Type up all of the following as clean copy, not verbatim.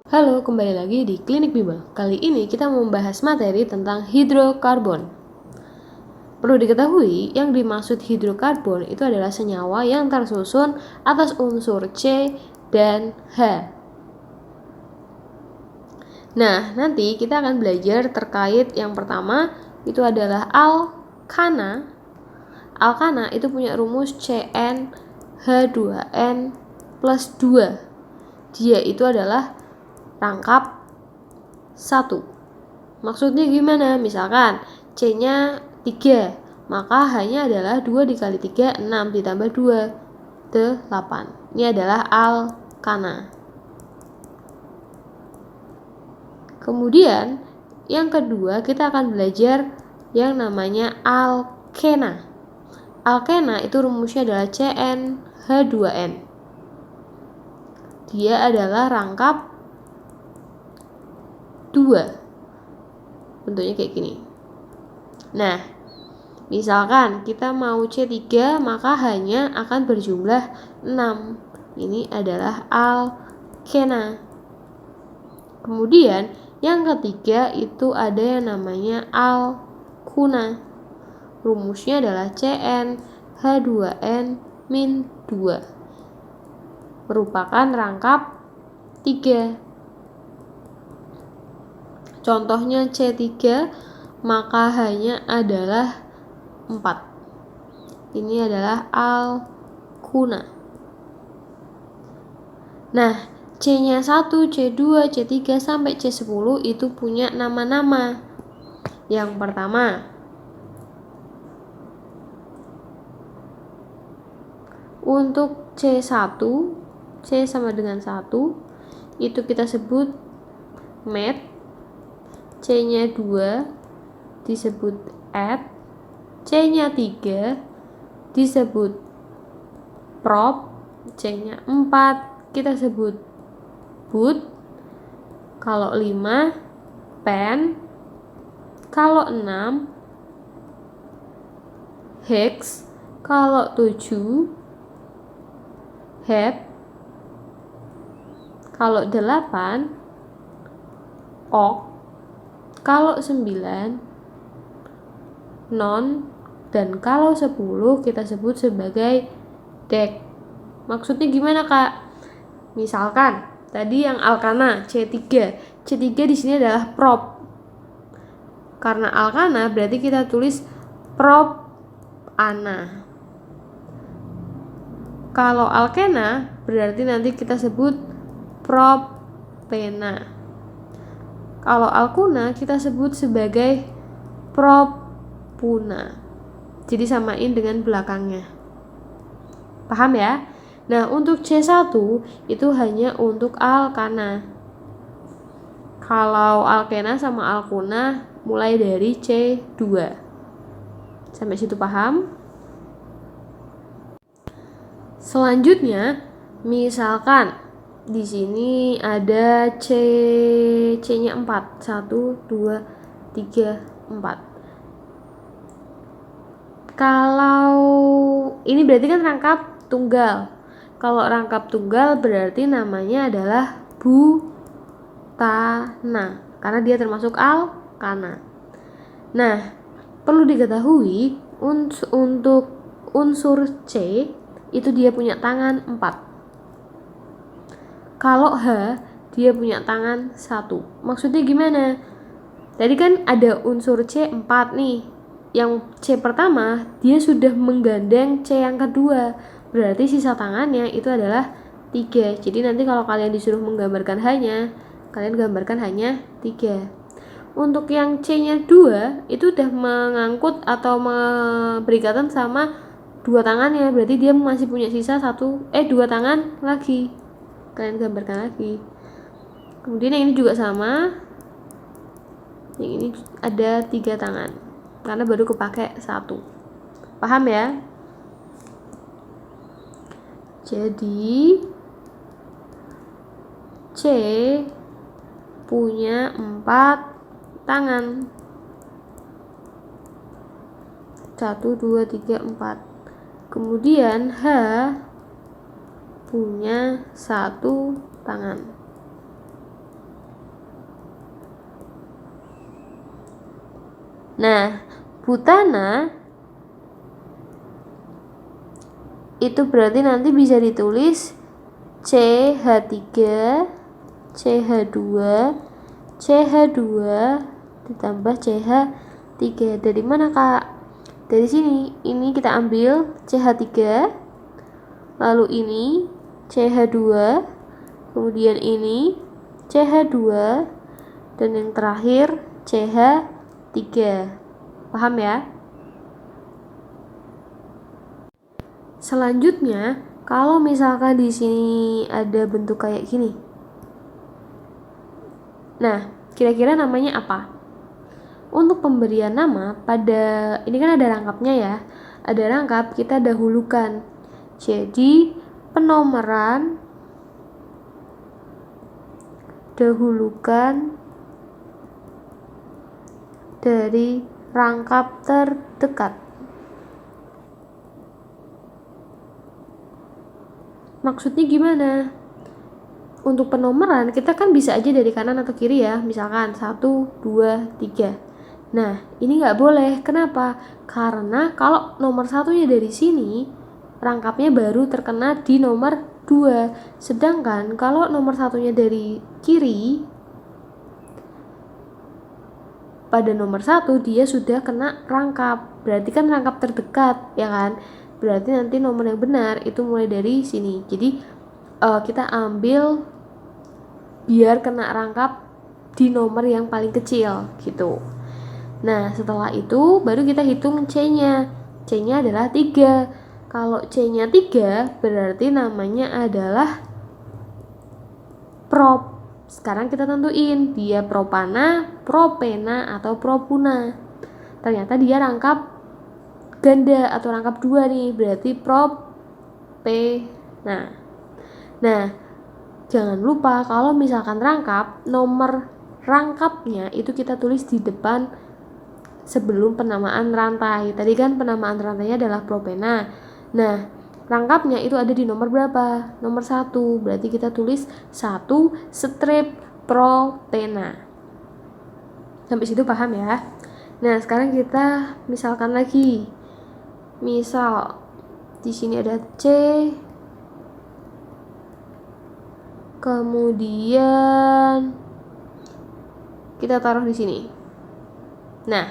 Halo, kembali lagi di Klinik Bima. Kali ini kita membahas materi tentang hidrokarbon. Perlu diketahui, yang dimaksud hidrokarbon itu adalah senyawa yang tersusun atas unsur C dan H. Nah, nanti kita akan belajar terkait yang pertama, itu adalah alkana. Alkana itu punya rumus CnH2n plus 2. Dia itu adalah rangkap 1. Maksudnya gimana? Misalkan C-nya 3, maka H-nya adalah 2 dikali 3, 6 ditambah 2, 8. Ini adalah alkana. Kemudian yang kedua kita akan belajar yang namanya alkena. Alkena itu rumusnya adalah CnH2n. Dia adalah rangkap 2. Bentuknya kayak gini. Nah, misalkan kita mau C3, maka hanya akan berjumlah 6. Ini adalah alkena. Kemudian yang ketiga itu ada yang namanya alkuna. Rumusnya adalah CnH2n-2, merupakan rangkap 3. Contohnya C3, maka hanya adalah 4. Ini adalah alkuna. Nah, C-nya 1, C2, C3 sampai C10 itu punya nama-nama. Yang pertama, untuk C1, C sama dengan 1, itu kita sebut met. C-nya 2 disebut et, C-nya 3 disebut prop, C-nya 4 kita sebut but, kalau 5 pen, kalau 6 hex, kalau 7 head, kalau 8 ok, kalau 9 non, dan kalau 10 kita sebut sebagai dek. Maksudnya gimana, Kak? Misalkan tadi yang alkana C3. C3 di sini adalah prop. Karena alkana berarti kita tulis prop ana. Kalau alkena berarti nanti kita sebut propena. Kalau alkuna kita sebut sebagai propuna. Jadi samain dengan belakangnya. Paham ya? Nah, untuk C1 itu hanya untuk alkana. Kalau alkena sama alkuna mulai dari C2. Sampai situ paham? Selanjutnya, misalkan di sini ada C-nya 4. 1, 2, 3, 4. Kalau ini berarti kan rangkap tunggal. Kalau rangkap tunggal berarti namanya adalah butana, karena dia termasuk alkana. Nah, perlu diketahui untuk unsur C itu dia punya tangan 4. Kalau H dia punya tangan 1. Maksudnya gimana? Tadi kan ada unsur C 4 nih. Yang C pertama dia sudah menggandeng C yang kedua. Berarti sisa tangannya itu adalah 3. Jadi nanti kalau kalian disuruh menggambarkan hanya, kalian gambarkan hanya 3. Untuk yang C-nya 2 itu udah mengangkut atau berikatan sama 2 tangannya. Berarti dia masih punya sisa 2 tangan lagi. Kalian gambarkan lagi. Kemudian yang ini juga sama. Yang ini ada 3 tangan karena baru kepake 1. Paham ya? Jadi C punya 4 tangan. 1, 2, 3, 4. Kemudian H punya satu tangan. Nah, Butana itu berarti nanti bisa ditulis CH3, CH2, CH2 ditambah CH3. Dari mana, Kak? Dari sini. Ini kita ambil CH3, lalu ini CH2, kemudian ini CH2, dan yang terakhir CH3. Paham ya? Selanjutnya, kalau misalkan di sini ada bentuk kayak gini. Nah, kira-kira namanya apa? Untuk pemberian nama, pada ini kan ada rangkapnya ya. Ada rangkap, kita dahulukan. Jadi, penomoran dahulukan dari rangkap terdekat. Maksudnya gimana? Untuk penomoran kita kan bisa aja dari kanan atau kiri ya, misalkan 1, 2, 3. Nah, ini nggak boleh. Kenapa? Karena kalau nomor satunya dari sini, rangkapnya baru terkena di nomor 2. Sedangkan kalau nomor satunya dari kiri, pada nomor 1 dia sudah kena rangkap. Berarti kan rangkap terdekat, ya kan? Berarti nanti nomor yang benar itu mulai dari sini. Jadi kita ambil biar kena rangkap di nomor yang paling kecil gitu. Nah, setelah itu baru kita hitung C-nya. C-nya adalah 3. Kalau C-nya 3 berarti namanya adalah prop. Sekarang kita tentuin dia propana, propena, atau propuna. Ternyata dia rangkap ganda atau rangkap 2 nih, berarti propena. Nah, jangan lupa kalau misalkan rangkap, nomor rangkapnya itu kita tulis di depan sebelum penamaan rantai. Tadi kan penamaan rantainya adalah propena. Nah, rangkapnya itu ada di nomor berapa? Nomor 1. Berarti kita tulis 1 strip propena. Sampai situ paham ya? Nah, sekarang kita misalkan lagi. Misal di sini ada C, kemudian kita taruh di sini. Nah,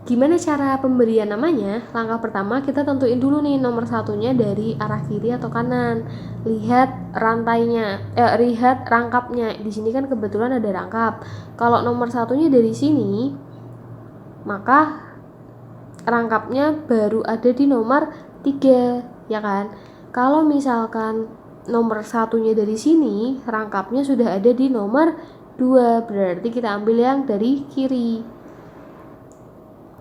gimana cara pemberian namanya? Langkah pertama kita tentuin dulu nih nomor satunya dari arah kiri atau kanan. Lihat rantainya, lihat rangkapnya. Di sini kan kebetulan ada rangkap. Kalau nomor satunya dari sini, maka rangkapnya baru ada di nomor 3, ya kan? Kalau misalkan nomor satunya dari sini, rangkapnya sudah ada di nomor 2, berarti kita ambil yang dari kiri.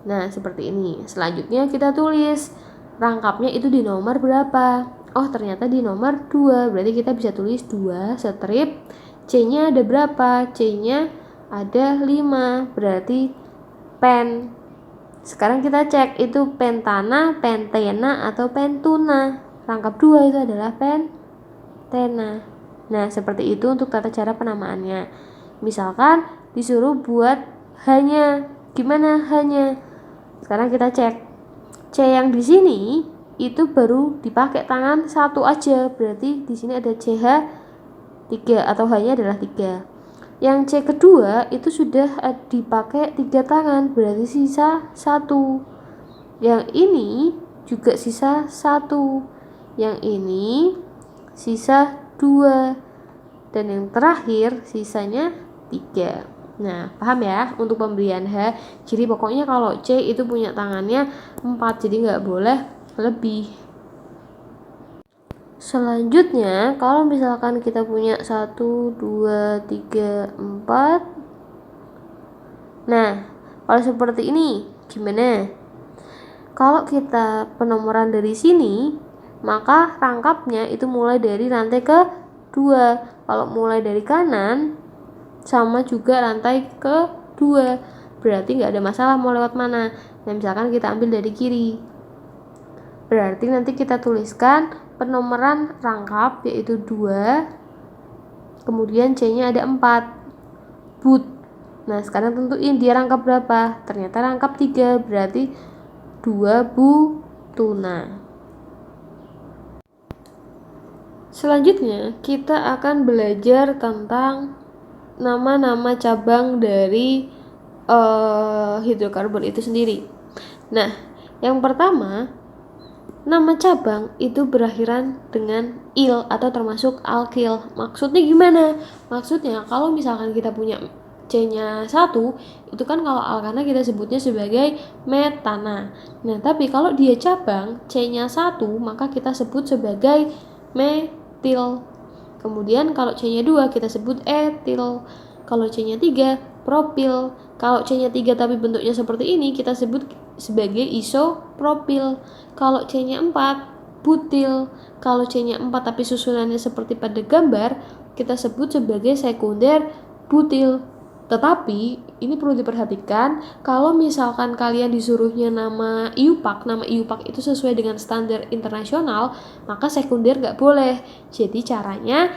Nah, seperti ini. Selanjutnya kita tulis rangkapnya itu di nomor berapa. Oh, ternyata di nomor 2, berarti kita bisa tulis 2 strip. C-nya ada berapa? C-nya ada 5, berarti pen. Sekarang kita cek itu pentana, pentena, atau pentuna. Rangkap 2 itu adalah pentena. Nah, seperti itu untuk tata cara penamaannya. Misalkan disuruh buat hanya, gimana hanya? Sekarang kita cek. C yang di sini itu baru dipakai tangan 1 aja. Berarti di sini ada CH3 atau hanya adalah 3. Yang C kedua itu sudah dipakai 3 tangan, berarti sisa 1. Yang ini juga sisa 1. Yang ini sisa 2. Dan yang terakhir sisanya 3. Nah, paham ya untuk pemberian H. Jadi pokoknya kalau C itu punya tangannya 4, jadi nggak boleh lebih. Selanjutnya, kalau misalkan kita punya 1, 2, 3, 4. Nah, kalau seperti ini, gimana? Kalau kita penomoran dari sini, maka rangkapnya itu mulai dari rantai ke-2. Kalau mulai dari kanan, sama juga rantai ke-2. Berarti nggak ada masalah mau lewat mana. Nah, misalkan kita ambil dari kiri. Berarti nanti kita tuliskan penomoran rangkap yaitu 2, kemudian C-nya ada 4, but. Nah, sekarang tentuin dia rangkap berapa? Ternyata rangkap 3, berarti 2 bu tuna. Selanjutnya, kita akan belajar tentang nama-nama cabang dari hidrokarbon itu sendiri. Nah, yang pertama, nama cabang itu berakhiran dengan il atau termasuk alkil. Maksudnya gimana? Maksudnya kalau misalkan kita punya C-nya 1, itu kan kalau alkana kita sebutnya sebagai metana. Nah, tapi kalau dia cabang C-nya 1, maka kita sebut sebagai metil. Kemudian kalau C-nya 2 kita sebut etil. Kalau C-nya 3 propil. Kalau C-nya 3 tapi bentuknya seperti ini kita sebut sebagai isopropil. Kalau C-nya 4 butil. Kalau C-nya 4 tapi susunannya seperti pada gambar, kita sebut sebagai sekunder butil. Tetapi ini perlu diperhatikan, kalau misalkan kalian disuruhnya nama IUPAC itu sesuai dengan standar internasional, maka sekunder nggak boleh. Jadi caranya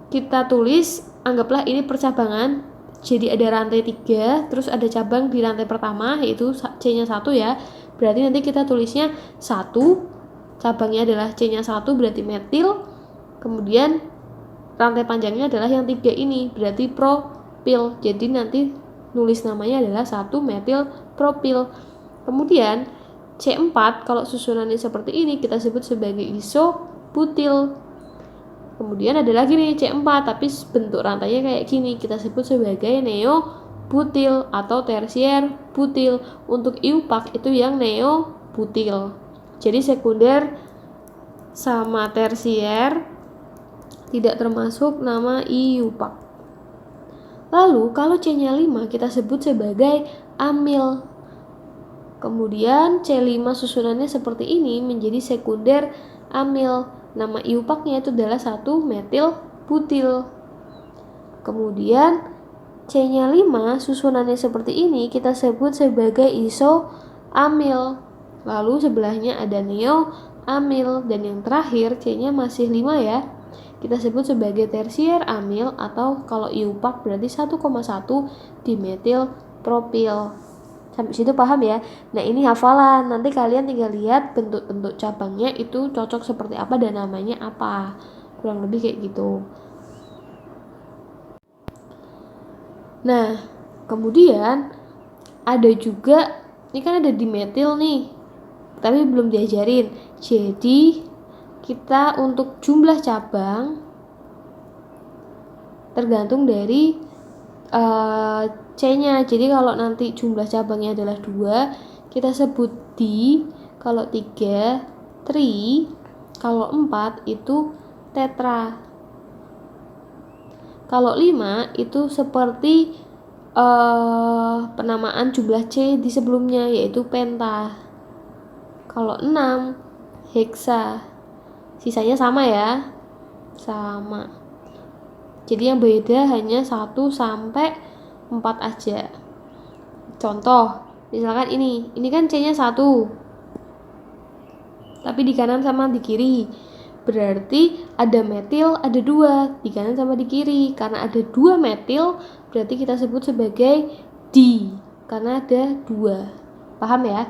kita tulis, anggaplah ini percabangan, jadi ada rantai 3, terus ada cabang di rantai pertama yaitu C-nya 1 ya. Berarti nanti kita tulisnya 1, cabangnya adalah C-nya 1 berarti metil, kemudian rantai panjangnya adalah yang 3 ini berarti propil. Jadi nanti nulis namanya adalah 1 metil propil. Kemudian C4 kalau susunannya seperti ini kita sebut sebagai isobutil. Kemudian ada lagi nih C4 tapi bentuk rantainya kayak gini, kita sebut sebagai neobutil atau tersier butil. Untuk IUPAC itu yang neobutil. Jadi sekunder sama tersier tidak termasuk nama IUPAC. Lalu kalau C-nya 5 kita sebut sebagai amil. Kemudian C5 susunannya seperti ini menjadi sekunder amil. Nama IUPAC-nya itu adalah 1 metil butil. Kemudian C-nya 5 susunannya seperti ini kita sebut sebagai isoamil. Lalu sebelahnya ada neoamil dan yang terakhir C-nya masih 5 ya. Kita sebut sebagai tersier amil atau kalau IUPAC berarti 1,1 dimetil propil. Sampai situ paham ya? Nah, ini hafalan. Nanti kalian tinggal lihat bentuk-bentuk cabangnya itu cocok seperti apa dan namanya apa. Kurang lebih kayak gitu. Nah, kemudian ada juga, ini kan ada dimetil nih, tapi belum diajarin. Jadi kita untuk jumlah cabang tergantung dari C-nya. Jadi kalau nanti jumlah cabangnya adalah 2, kita sebut di, kalau 3 tri, kalau 4 itu tetra. Kalau 5 itu seperti penamaan jumlah C di sebelumnya yaitu penta. Kalau 6 heksa. Sisanya sama ya, sama. Jadi yang beda hanya 1 sampai 4 aja. Contoh, misalkan ini kan C-nya 1, tapi di kanan sama di kiri. Berarti ada metil, ada 2 di kanan sama di kiri. Karena ada 2 metil, berarti kita sebut sebagai di, karena ada 2. Paham ya?